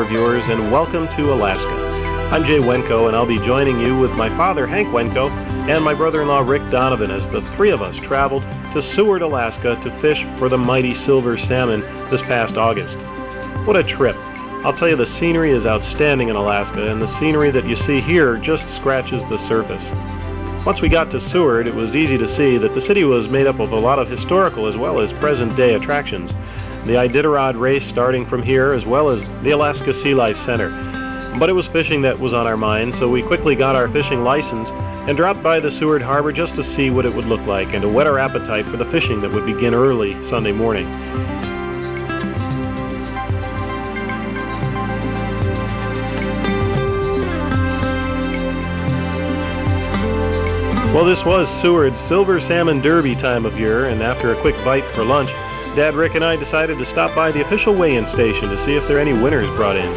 outdoor viewers, and welcome to Alaska. I'm Jay Wenko, and I'll be joining you with my father, Hank Wenko, and my brother-in-law, Rick Donovan, as the three of us traveled to Seward, Alaska to fish for the mighty silver salmon this past August. What a trip. I'll tell you, the scenery is outstanding in Alaska, and the scenery that you see here just scratches the surface. Once we got to Seward, it was easy to see that the city was made up of a lot of historical as well as present-day attractions. The Iditarod race starting from here, as well as the Alaska Sea Life Center. But it was fishing that was on our mind, so we quickly got our fishing license and dropped by the Seward Harbor just to see what it would look like and to whet our appetite for the fishing that would begin early Sunday morning. Well, this was Seward's Silver Salmon Derby time of year, and after a quick bite for lunch, Dad, Rick, and I decided to stop by the official weigh-in station to see if there are any winners brought in.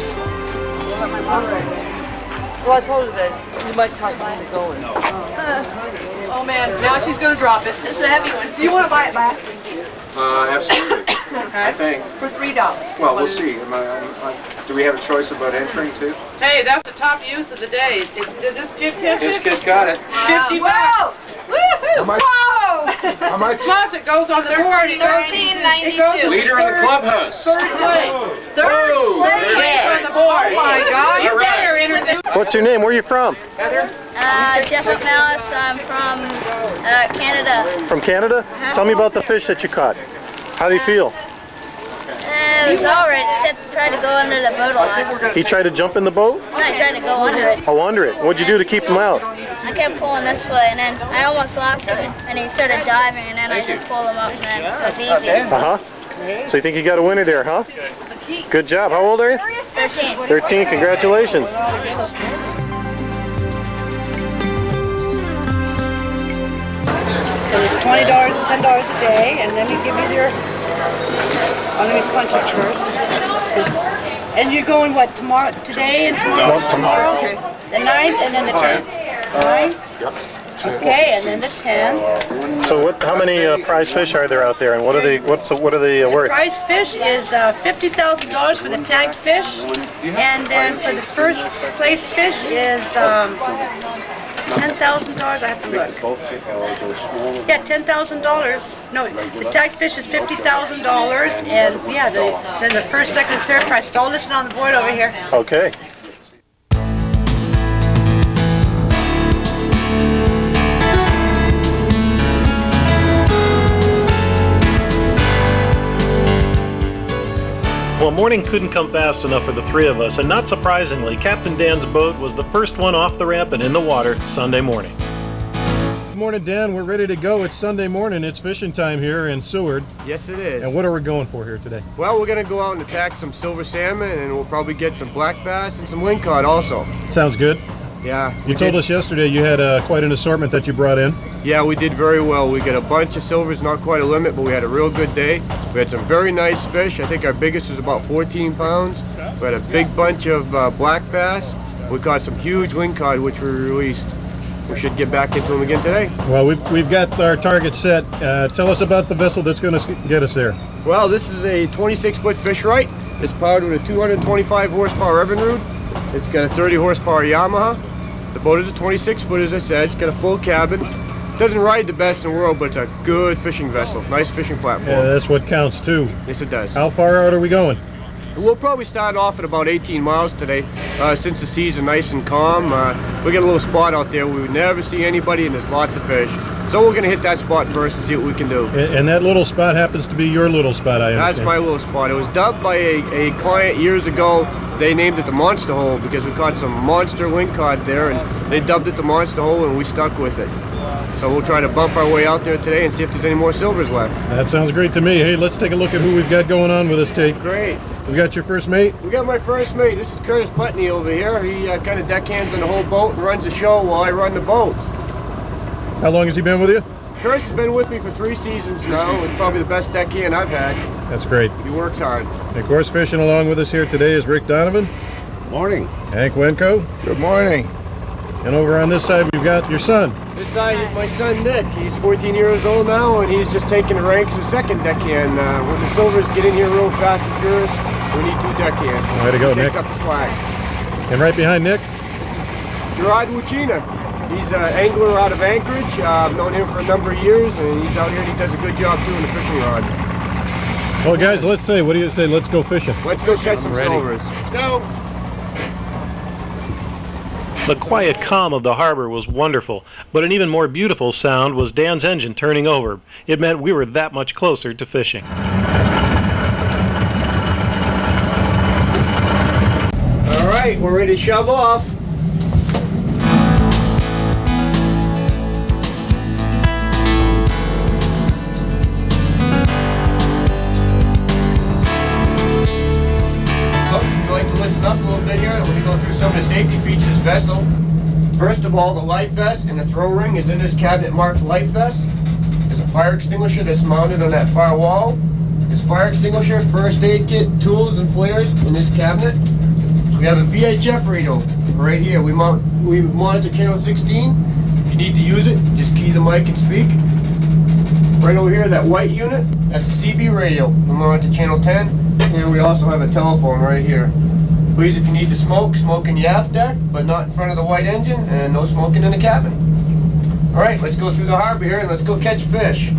Well, I told her that you might talk me into going. Oh man, now she's gonna drop it. It's a heavy one. Do you want to buy it back? Absolutely. Okay. I think. For $3. Well, we'll see. Do we have a choice about entering too? Hey, that's the top youth of the day. This kid catch This it? kid got it. $50. Woohoo! Whoa! How much? Plus it goes on the board. $13.92. Leader in the clubhouse. Third place. Third place on the board. Oh my God! You better enter. What's your name? Where are you from? Jeff McManus. I'm from Canada. From Canada? Tell me about the fish that you caught. How do you feel? It was alright, except tried to go under the boat a lot. He tried to jump in the boat? No, I tried to go under it. Oh, under it. What'd you do to keep him out? I kept pulling this way, and then I almost lost him. And he started diving, and then I just pulled him up, and then it was easy. Uh-huh. So you think you got a winner there, huh? Good job. How old are you? 13. 13. Congratulations. So it's $20 and $10 a day, and then you give me your. I'm going to punch it first. And you're going what, tomorrow, today and tomorrow? No, tomorrow. The 9th and then the 10th. 9? Yep. Okay, and then the 10th. So how many prize fish are there out there, and what are they worth? Prize fish is $50,000 for the tagged fish, and then for the first place fish is $10,000. I have to look. Yeah, $10,000. No, the tagged fish is $50,000, and yeah, then the first, second, and third prize. It's all listed on the board over here. Okay. Well, morning couldn't come fast enough for the three of us, and not surprisingly, Captain Dan's boat was the first one off the ramp and in the water Sunday morning. Good morning, Dan. We're ready to go. It's Sunday morning. It's fishing time here in Seward. Yes, it is. And what are we going for here today? Well, we're going to go out and attack some silver salmon, and we'll probably get some black bass and some lingcod also. Sounds good. Yeah. You told us yesterday you had quite an assortment that you brought in. Yeah, we did very well. We got a bunch of silvers, not quite a limit, but we had a real good day. We had some very nice fish. I think our biggest was about 14 pounds. We had a big bunch of black bass. We caught some huge lingcod, which we released. We should get back into them again today. Well, we've got our target set. Tell us about the vessel that's going to get us there. Well, this is a 26-foot fish right. It's powered with a 225 horsepower Evinrude. It's got a 30 horsepower Yamaha. The boat is a 26-foot, as I said. It's got a full cabin. Doesn't ride the best in the world, but it's a good fishing vessel. Nice fishing platform. Yeah, that's what counts too. Yes, it does. How far out are we going? We'll probably start off at about 18 miles today, since the seas are nice and calm. We got a little spot out there where we never see anybody, and there's lots of fish. So we're going to hit that spot first and see what we can do. And that little spot happens to be your little spot, I understand. That's my little spot. It was dubbed by a client years ago. They named it the Monster Hole because we caught some monster lingcod there, and they dubbed it the Monster Hole, and we stuck with it. So we'll try to bump our way out there today and see if there's any more silvers left. That sounds great to me. Hey, let's take a look at who we've got going on with us today. Great. We got your first mate? We got my first mate. This is Curtis Putney over here. He kind of deckhands on the whole boat and runs the show while I run the boat. How long has he been with you? Curtis has been with me for 3 seasons now. It's probably the best deckhand I've had. That's great. He works hard. And of course, fishing along with us here today is Rick Donovan. Morning. Hank Wenko. Good morning. And over on this side, we've got your son. This side is my son, Nick. He's 14 years old now, and he's just taking the ranks of second deckhand. When the silvers get in here real fast and furious, We need 2 deckhands. Way to go, Takes Nick. up the slack. And right behind Nick, Gerard Wuchina. He's an angler out of Anchorage. I've known him for a number of years, and he's out here and he does a good job doing the fishing rod. well guys, let's say, what do you say, let's go fishing? Let's go catch some ready. silvers. Let's go. The quiet calm of the harbor was wonderful, but an even more beautiful sound was Dan's engine turning over. It meant we were that much closer to fishing. All right, we're ready to shove off. Folks, if you'd like to listen up a little bit here, let me go through some of the safety features of this vessel. First of all, the life vest and the throw ring is in this cabinet marked life vest. There's a fire extinguisher that's mounted on that far wall. There's fire extinguisher, first aid kit, tools, and flares in this cabinet. We have a VHF radio right here. We monitor channel 16. If you need to use it, just key the mic and speak. Right over here, that white unit, that's a CB radio. We monitor channel 10. And we also have a telephone right here. Please, if you need to smoke, smoke in the aft deck, but not in front of the white engine, and no smoking in the cabin. All right, let's go through the harbor here and let's go catch fish.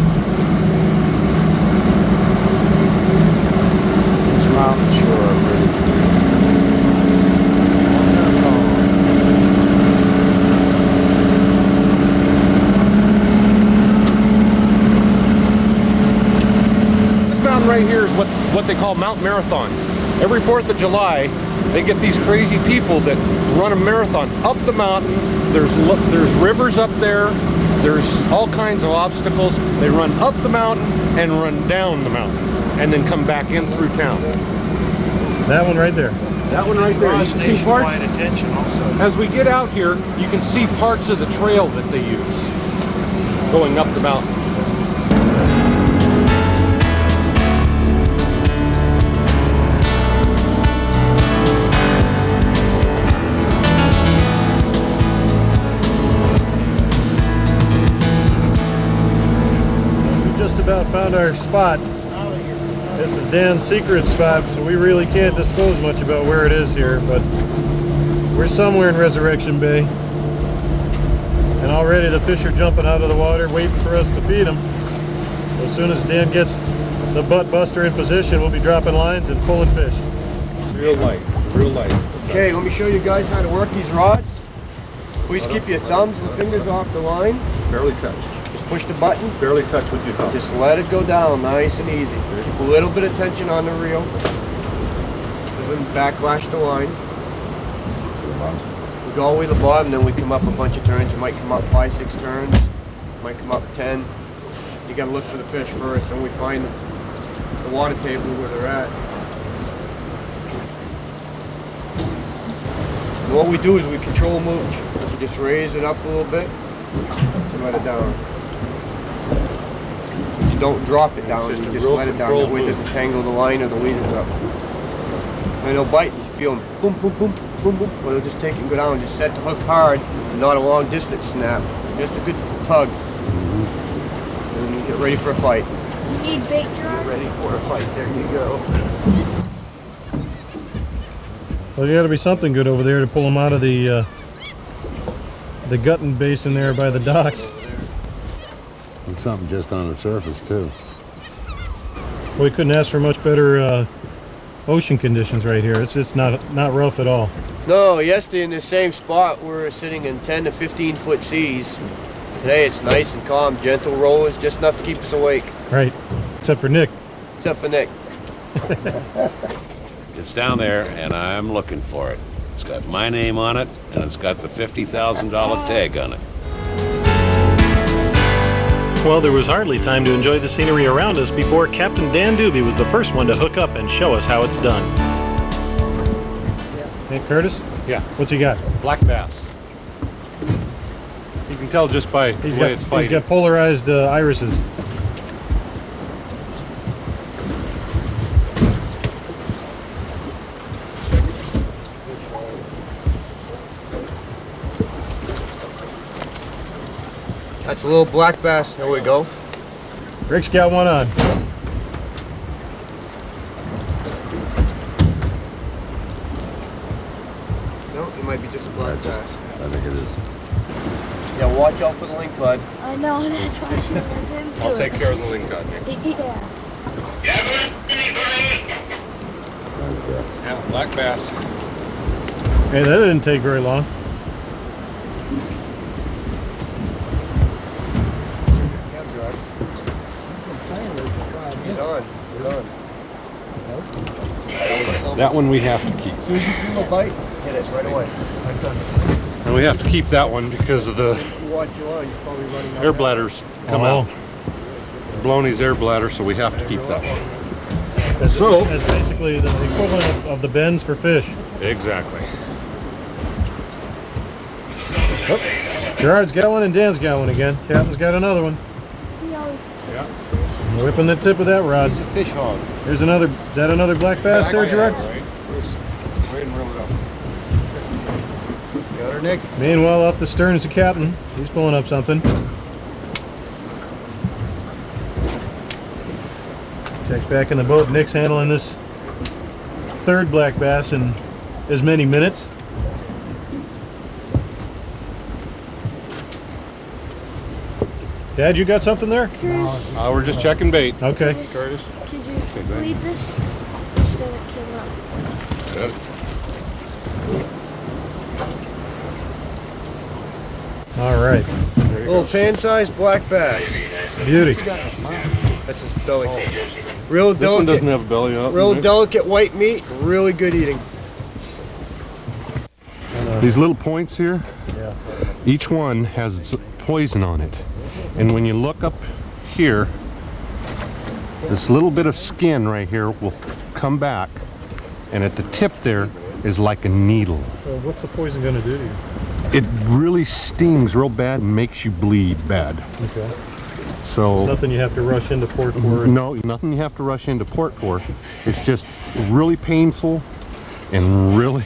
This mountain right here is what they call Mount Marathon. Every 4th of July, they get these crazy people that run a marathon up the mountain. There's rivers up there. There's all kinds of obstacles. They run up the mountain and run down the mountain, and then come back in through town. That one right there. That one right there. You can see parts. As we get out here, you can see parts of the trail that they use going up the mountain. About found our spot. This is Dan's secret spot, so we really can't disclose much about where it is here, but we're somewhere in Resurrection Bay, and already the fish are jumping out of the water waiting for us to feed them. So as soon as Dan gets the butt buster in position, we'll be dropping lines and pulling fish. Real light, real light. Okay, let me show you guys how to work these rods. Please keep your thumbs and fingers off the line. Barely touched. Just push the button. Barely touched with your thumb. Just let it go down nice and easy. Keep a little bit of tension on the reel. Then backlash the line. We go all the way to the bottom, then we come up a bunch of turns. You might come up 5, 6 turns. Might come up 10. You gotta look for the fish first, then we find the water table where they're at. And what we do is we control mooch. You just raise it up a little bit and let it down. But you don't drop it down, you just let it down. That way it doesn't tangle the line or the leaders up. And it'll bite and you feel them boom, boom, boom, boom, boom. But it'll just take it and go down. Just set the hook hard, not a long distance snap. Just a good tug. And you get ready for a fight. You need bait, John? Get ready for a fight. There you go. Well, you got to be something good over there to pull them out of the gutting basin there by the docks. And something just on the surface too. Well, we couldn't ask for much better ocean conditions right here. It's just not rough at all. No, yesterday in the same spot we were sitting in 10 to 15 foot seas. Today it's nice and calm, gentle rollers, just enough to keep us awake. Right, except for Nick. Except for Nick. It's down there and I'm looking for it. It's got my name on it and it's got the $50,000 tag on it. Well, there was hardly time to enjoy the scenery around us before Captain Dan Dube was the first one to hook up and show us how it's done. Hey, Curtis? Yeah. What's he got? Black bass. You can tell just by the way it's fighting. He's got polarized irises. That's a little black bass. There we go. Rick's got one on. No, it might be just a black bass. I think it is. Yeah, watch out for the link, bud. I know, that's why I should have him too. I'll take care of the link guard. Yeah. Yeah, black bass. Hey, that didn't take very long. Get on. That one we have to keep. Bite. Hit it right away. And we have to keep that one because of the Watch you on. You're probably running out. air bladders come out. Blown his air bladder, so we have to keep that one. That's basically the equivalent of the bends for fish. Exactly. Oh, Gerard's got one and Dan's got one again. Captain's got another one. He always Whipping the tip of that rod. He's a fish hog. There's another. Is that another black bass there, Gerard? Right. Right and reel it up. Got her, Nick. Meanwhile, off the stern is the captain. He's pulling up something. Checks back in the boat. Nick's handling this third black bass in as many minutes. Dad, you got something there? We're just checking bait. Okay. Curtis. Could you lead this instead of kill up? Good. All right. Little pan-sized black bass. Beauty. That's his belly. Real This one doesn't delicate. have a belly up. Real delicate white meat. Really good eating. These little points here, Yeah. each one has poison on it. And when you look up here, this little bit of skin right here will come back, and at the tip there is like a needle. So what's the poison going to do to you? It really stings real bad and makes you bleed bad. Okay. So Nothing you have to rush into port for. no, nothing you have to rush into port for. It's just really painful and really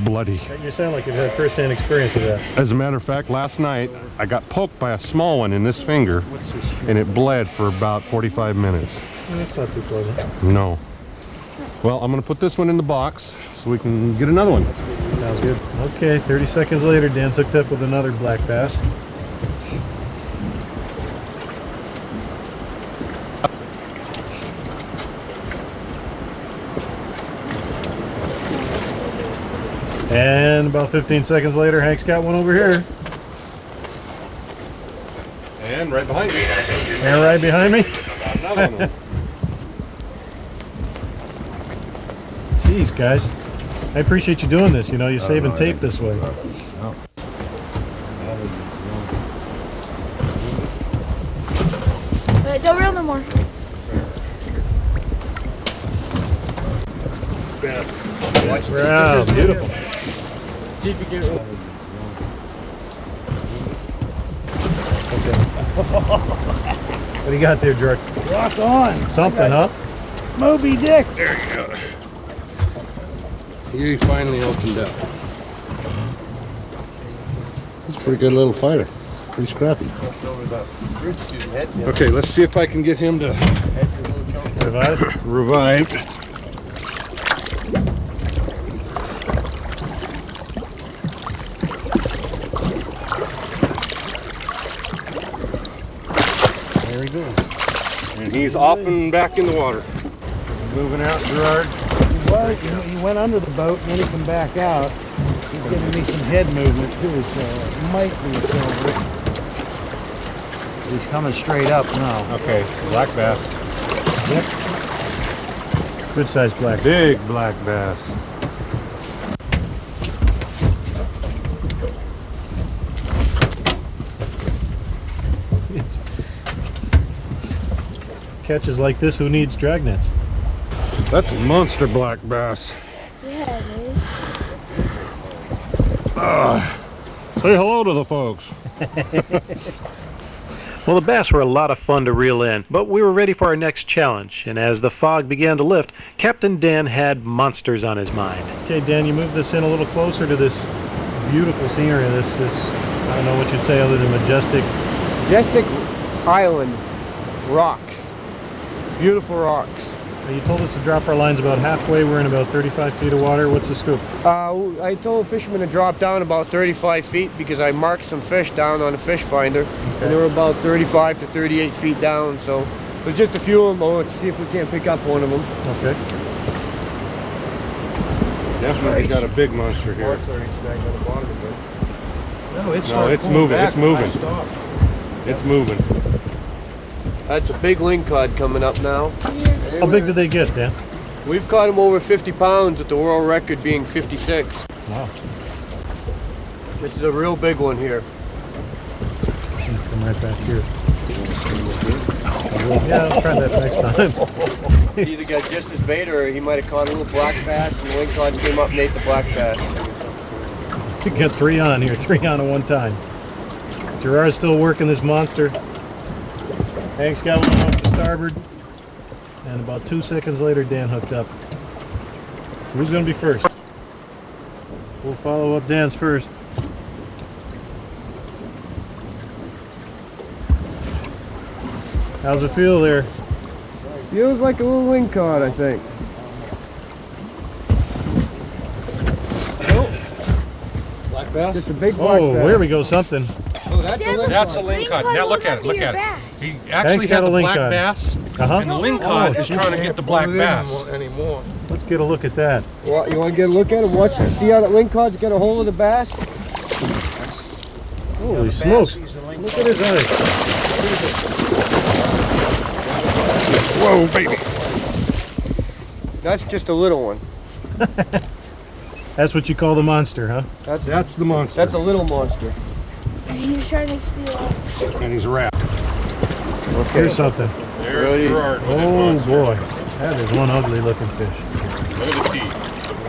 bloody. You sound like you've had first-hand experience with that. As a matter of fact, last night I got poked by a small one in this finger, and it bled for about 45 minutes. Well, that's not too pleasant. No. Well, I'm going to put this one in the box so we can get another one. Sounds good. Okay, 30 seconds later, Dan's hooked up with another black bass. And about 15 seconds later, Hank's got one over here. And right behind me. And right behind me. Another one. Jeez, guys. I appreciate you doing this. You know, you're saving tape this way. Wait, don't reel no more. Wow, beautiful. Okay. What do you got there, George? Rock on. Something, huh? Moby Dick. There you go. He finally opened up. He's a pretty good little fighter. Pretty scrappy. Okay, let's see if I can get him to revive. There he goes. And he's off and back in the water. Moving out, Gerard. Well, he went under the boat and then he come back out. He's giving me some head movement too, so it might be a silver. He's coming straight up now. Okay, black bass. Yep. Good sized black. Big black bass. Catches like this, who needs drag nets? That's a monster black bass. Yeah, it is. Say hello to the folks. Well, the bass were a lot of fun to reel in, but we were ready for our next challenge, and as the fog began to lift, Captain Dan had monsters on his mind. Okay, Dan, you move this in a little closer to this beautiful scenery. This I don't know what you'd say other than majestic. Majestic Island rocks. Beautiful rocks. You told us to drop our lines about halfway. We're in about 35 feet of water. What's the scoop? I told the fishermen to drop down about 35 feet because I marked some fish down on a fish finder, and they were about 35 to 38 feet down. So there's just a few of them. Let's see if we can't pick up one of them. Okay. Definitely got a big monster here. No, it's moving. It's moving. It's moving. That's a big lingcod coming up now. How big did they get, Dan? We've caught them over 50 pounds, with the world record being 56. Wow. This is a real big one here. Come right back here. Yeah, I'll try that next time. He either got just his bait, or he might have caught a little black bass, and the lingcod came up and ate the black bass. You got 3 on here, 3 on at one time. Gerard's still working this monster. Hank's got one off to starboard. And about 2 seconds later, Dan hooked up. Who's going to be first? We'll follow up Dan's first. How's it feel there? Feels like a little lingcod, I think. Black bass? Just a big black Oh, bass. there we go, something. Oh, that's a lingcod. That's a lingcod. Now look at it. Look at it. He actually got had a the black lingcod. bass, Uh-huh. and the lingcod is trying to get the black bass. Anymore. Let's get a look at that. Well, you want to get a look at him? Watch it. See how that lingcod's got a hold of the bass? Holy smokes. Look at his eyes. Whoa, baby. That's just a little one. That's what you call the monster, huh? That's the monster. That's a little monster. He's trying to steal. And he's wrapped. Okay. Here's something. There's Gerard with that Oh monster. boy. That is one ugly looking fish. Look at the teeth.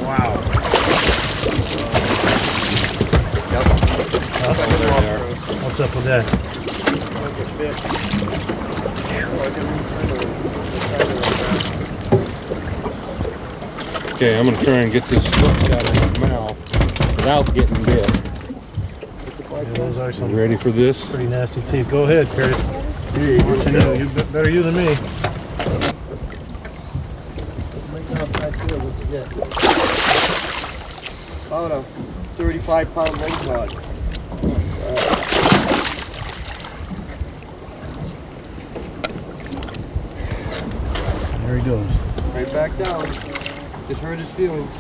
Wow. Yep. Oh, there they are. What's up with that? Okay, I'm going to try and get this hooks out of his mouth without getting bit. Yeah, those are some You ready for this? pretty nasty teeth. Go ahead, Curtis. What you know? Better you than me. About a 35-pound lingcod. There he goes. Right back down. Just hurt his feelings.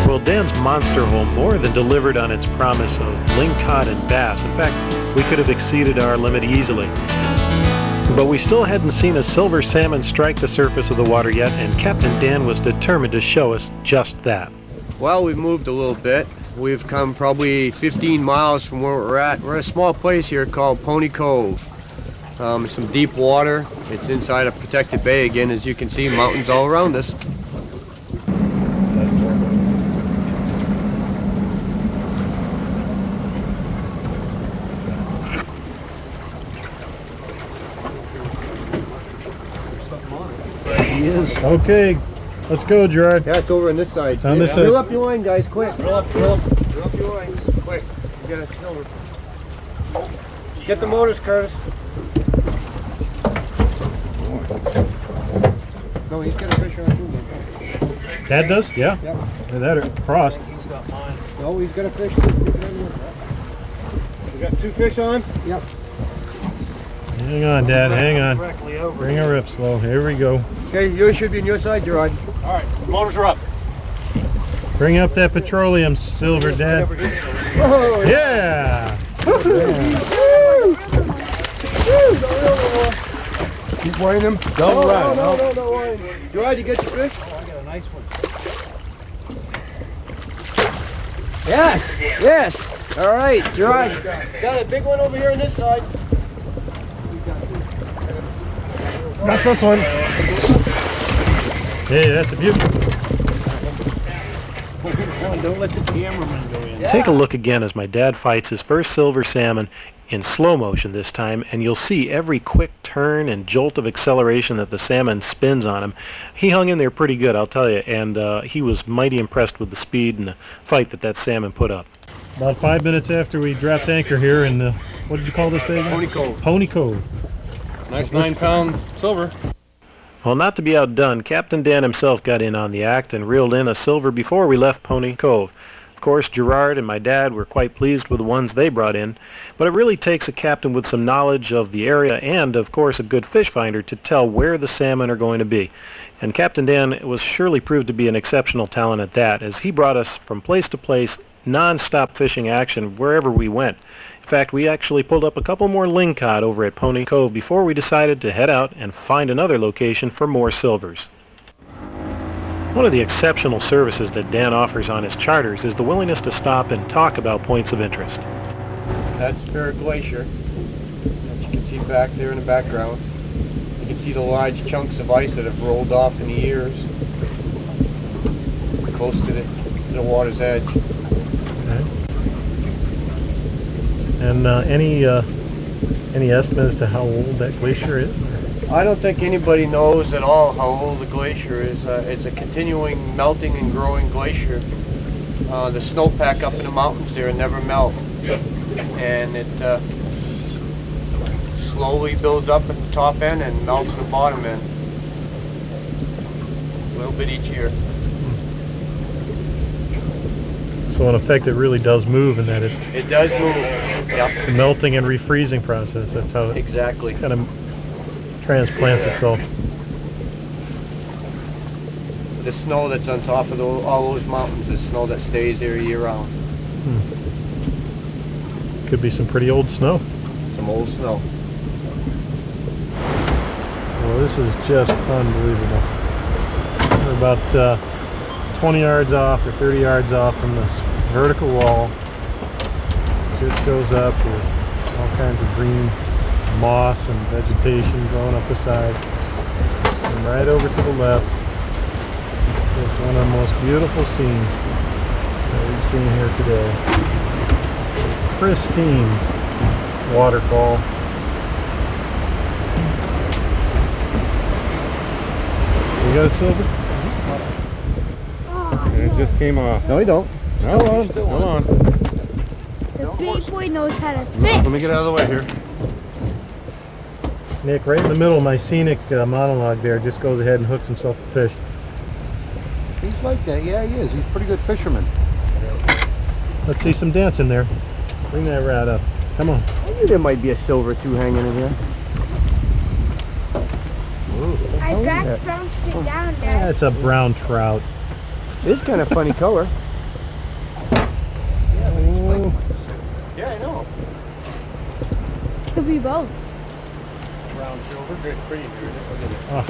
Well, Dan's monster hole more than delivered on its promise of lingcod and bass. In fact, we could have exceeded our limit easily. But we still hadn't seen a silver salmon strike the surface of the water yet, and Captain Dan was determined to show us just that. Well, we've moved a little bit. We've come probably 15 miles from where we're at. We're at a small place here called Pony Cove. Some deep water. It's inside a protected bay again, as you can see, mountains all around us. He is. Okay, let's go, Gerard. Yeah, it's over on this side. On this side. Reel up your line, guys, quick. Reel up your lines, quick. You got a silver. Get the motors, Curtis. No, he's got a fish on too. Dad does? Yeah. Yep. Either that or crossed. No, he's got a fish. We got 2 fish on? Yep. Hang on, Dad. Hang on. Bring her up slow. Here we go. Okay, yours should be on your side, Gerard. All right, motors are up. Bring up that petroleum, Silver, Dad. Oh, Yeah! keep weighing them. Don't run. No. Gerard, you get your fish? I got a nice one. Yes. All right, Gerard. Got a big one over here on this side. Not this one. Hey, that's a beauty. Don't let the cameraman go in. Take a look again as my dad fights his first silver salmon in slow motion this time, and you'll see every quick turn and jolt of acceleration that the salmon spins on him. He hung in there pretty good, I'll tell you, and he was mighty impressed with the speed and the fight that salmon put up. About 5 minutes after we dropped anchor here in the, what did you call this thing? Pony Cove. Pony Cove. Nice 9-pound silver. Well, not to be outdone, Captain Dan himself got in on the act and reeled in a silver before we left Pony Cove. Of course, Gerard and my dad were quite pleased with the ones they brought in, but it really takes a captain with some knowledge of the area and, of course, a good fish finder to tell where the salmon are going to be. And Captain Dan was surely proved to be an exceptional talent at that, as he brought us from place to place, non-stop fishing action wherever we went. In fact, we actually pulled up a couple more lingcod over at Pony Cove before we decided to head out and find another location for more silvers. One of the exceptional services that Dan offers on his charters is the willingness to stop and talk about points of interest. That's Fair Glacier, as you can see back there in the background. You can see the large chunks of ice that have rolled off in the years, close to the water's edge. Okay. And any estimate as to how old that glacier is? I don't think anybody knows at all how old the glacier is. It's a continuing melting and growing glacier. The snowpack up in the mountains there never melt, and it slowly builds up at the top end and melts at the bottom end. A little bit each year. So in effect, it really does move, in that It does move. Yep. the melting and refreezing process. That's how it Exactly. kind of transplants itself. The snow that's on top of all those mountains is snow that stays there year round. Could be some pretty old snow. Some old snow. Well, this is just unbelievable. We're about 20 yards off or 30 yards off from this vertical wall. It just goes up with all kinds of green moss and vegetation going up the side. And right over to the left, just one of the most beautiful scenes that we've seen here today. Pristine waterfall. You got a silver? It just came off. No, you don't. No, hold on. The big boy knows how to fish. Let me get out of the way here. Nick, right in the middle of my scenic monologue there, just goes ahead and hooks himself a fish. He's like that. Yeah, he is. He's a pretty good fisherman. Let's see some dancing there. Bring that rat up. Come on. I knew there might be a silver too hanging in here. I bounced it down, Dad. That's a brown trout. It's kind of funny color. Yeah, I know. Could be both. Brown silver. Pretty good. Look at it. Oh,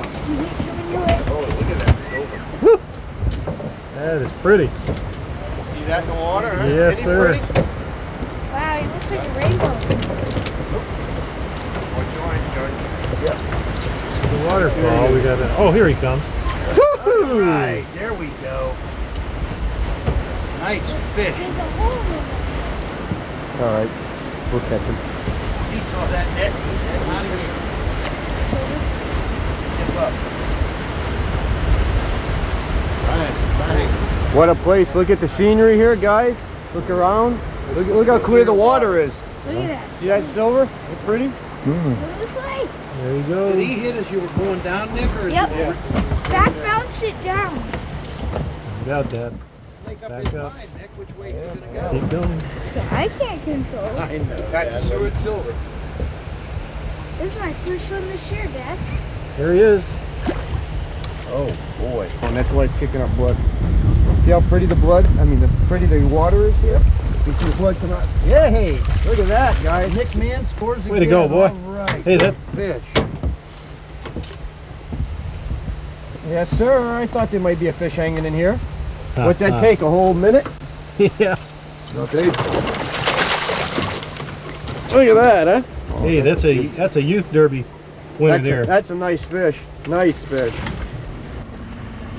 Excuse me, coming your way. Oh, look at that silver. that is pretty. See that in the water, huh? Yes, Any sir. pretty? Wow, he looks like a rainbow. Watch your eyes, George. Yeah. The waterfall, we got it. Oh, here he comes. All right, there we go. Nice fish. There's a hole in it. All right, we'll catch him. He saw that net. He said, "Out of here." Give up. Right. What a place! Look at the scenery here, guys. Look around. Look how clear the water is. Look at that. See that silver? Look pretty. Look this way. There you go. Did he hit as you were going down, Nick, or is Yep. it Back bounce it down. Got that. make up Back his up. mind, Nick, which way he's gonna go? Keep going. I can't control. I know. That's the Seward silver. This is my first one this year, Dad. There he is. Oh boy. And that's why it's kicking up blood. See how pretty the pretty the water is here? You see the blood come out. Yay! Look at that, guys. Nick Man scores again. Way to go, boy. All right. Hey, that- Fish. Yes, sir. I thought there might be a fish hanging in here. What'd that Uh-huh. take? A whole minute? Yeah. Okay. Look at that, huh? Hey, that's a youth derby winner there. That's a nice fish. Nice fish.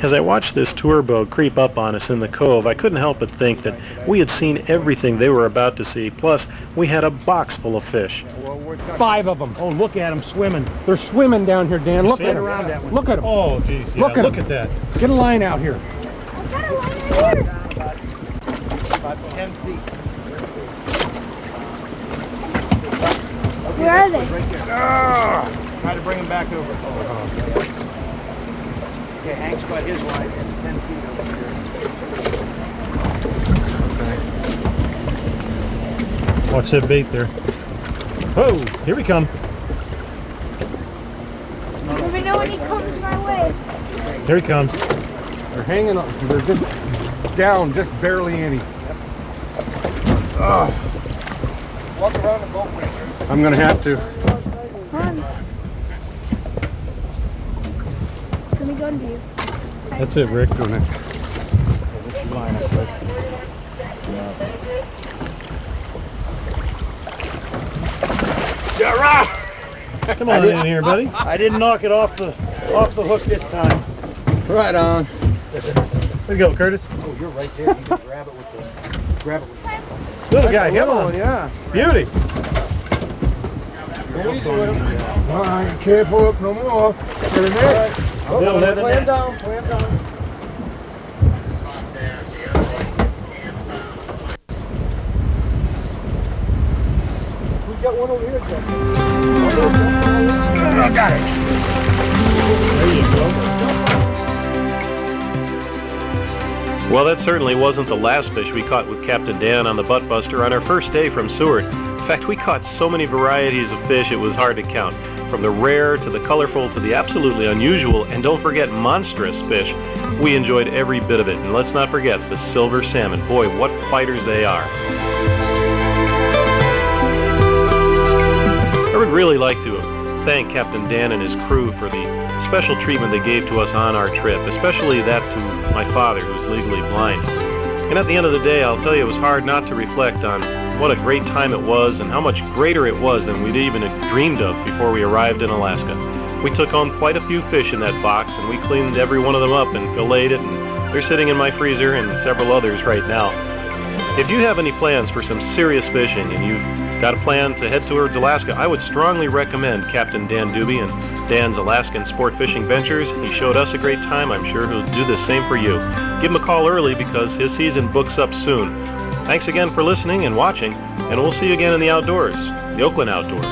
As I watched this tour boat creep up on us in the cove, I couldn't help but think that we had seen everything they were about to see, plus we had a box full of fish. 5 of them. Oh, look at them swimming. They're swimming down here, Dan. Look see at it? around that one. Look at them. Oh, geez, yeah, Look at that. Get a line out here. I've got a line right here. About 10 feet. Where are they? Right there. Try to bring them back over. Okay, Hank's got his line at 10 feet over here. Okay. Watch that bait there. Oh, here we come. Let me know when he comes my way. Here he comes. They're hanging up. They're just down, just barely any. Walk around the boat with her. I'm gonna have to. Come on. Let me go to you. That's it, Rick. Doing it. Come on in here, buddy. I didn't knock it off the hook this time. Right on. There you go, Curtis. Oh, you're right there. You can grab it with the Little guy, come on. Yeah. Beauty. All right, careful up no more. Get in there. Little head in Play him there. down. Play him down. We got one over here, Jeff. I got it. There you go. Well, that certainly wasn't the last fish we caught with Captain Dan on the Buttbuster on our first day from Seward. In fact, we caught so many varieties of fish it was hard to count. From the rare to the colorful to the absolutely unusual, and don't forget monstrous fish. We enjoyed every bit of it, and let's not forget the silver salmon. Boy, what fighters they are. I would really like to thank Captain Dan and his crew for the special treatment they gave to us on our trip, especially that to my father, who's legally blind. And at the end of the day, I'll tell you, it was hard not to reflect on what a great time it was and how much greater it was than we'd even dreamed of before we arrived in Alaska. We took home quite a few fish in that box, and we cleaned every one of them up and filleted it, and they're sitting in my freezer and several others right now. If you have any plans for some serious fishing and you've got a plan to head towards Alaska, I would strongly recommend Captain Dan Dube and Dan's Alaskan Sport Fishing Ventures. He showed us a great time. I'm sure he'll do the same for you. Give him a call early because his season books up soon. Thanks again for listening and watching, and we'll see you again in the outdoors, the Oakland Outdoors.